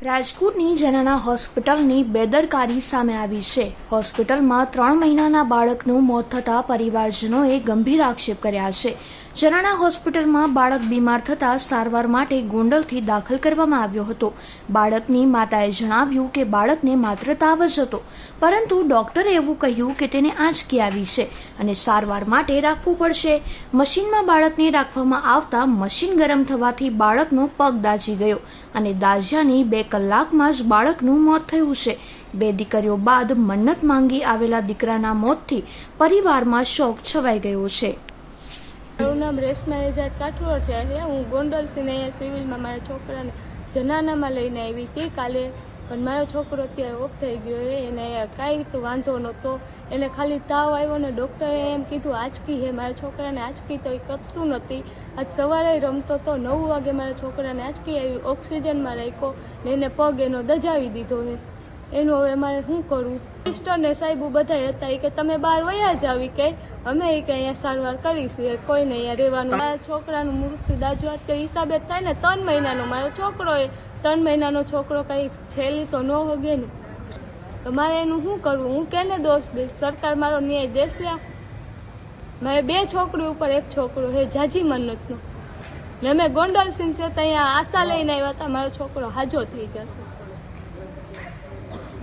રાજકોટની જનાના હોસ્પિટલની બેદરકારી સામે આવી છે। હોસ્પિટલમાં 3 મહિનાના બાળકનું મોત થતા પરિવારજનોએ ગંભીર આક્ષેપ કર્યા છે। જનાના હોસ્પિટલમાં બાળક બીમાર થતા સારવાર માટે ગોંડલથી દાખલ કરવામાં આવ્યો હતો। બાળકની માતાએ જણાવ્યું કે બાળકને માત્ર તાવ જ હતો, પરંતુ ડોક્ટરે એવું કહ્યું કે તેને આંચકી આવી છે અને સારવાર માટે રાખવું પડશે। મશીનમાં બાળકને રાખવામાં આવતા મશીન ગરમ થવાથી બાળકનો પગ દાઝી ગયો અને દાઝ્યાની 2 કલાકમાં જ બાળકનું મોત થયું છે। 2 દીકરીઓ બાદ મન્નત માંગી આવેલા દીકરાના મોતથી પરિવારમાં શોક છવાઈ ગયો છે। મારું નામ રેશમા એજાદ કાઠોડિયા છે। હું ગોંડલ સિનેયા સિવિલમાં મારા છોકરાને જનાનામાં લઈને આવી હતી કાલે, પણ મારો છોકરો અત્યારે ઓફ થઈ ગયો છે। એને કાંઈ તો વાંધો નહોતો, એને ખાલી તાવ આવ્યો ને ડૉક્ટરે એમ કીધું આંચકી છે। મારા છોકરાને આંચકી તો એ કશું નથી। આજ સવારે રમતો તો 9 વાગે મારા છોકરાને આંચકી આવી, ઓક્સિજનમાં રાખ્યો ને એને પગ એનો દજાવી દીધો છે। એનું હવે મારે શું કરવું? સિસ્ટર ને સાહેબો બધા હતા કે તમે બહાર વયા જ આવી કે અમે કે અહીંયા સારવાર કરીશું, કોઈને અહીંયા રહેવાનું। મારા છોકરાનું મૃત્યુ દાજવાત કે હિસાબે થાય ને 3 મહિનાનો મારો છોકરો એ 3 મહિનાનો છોકરો કંઈ છેલ્લી તો ન હોગે ને, તો મારે એનું શું કરવું? હું કેને દોષ દઈશ? સરકાર મારો ન્યાય દેશે? મારે 2 છોકરી ઉપર 1 છોકરો હે જાજી મન્નતનો ને અમે ગોંડલ સિંહ છે ત્યાં આશા લઈને આવ્યા હતા મારો છોકરો હાજો થઈ જશે।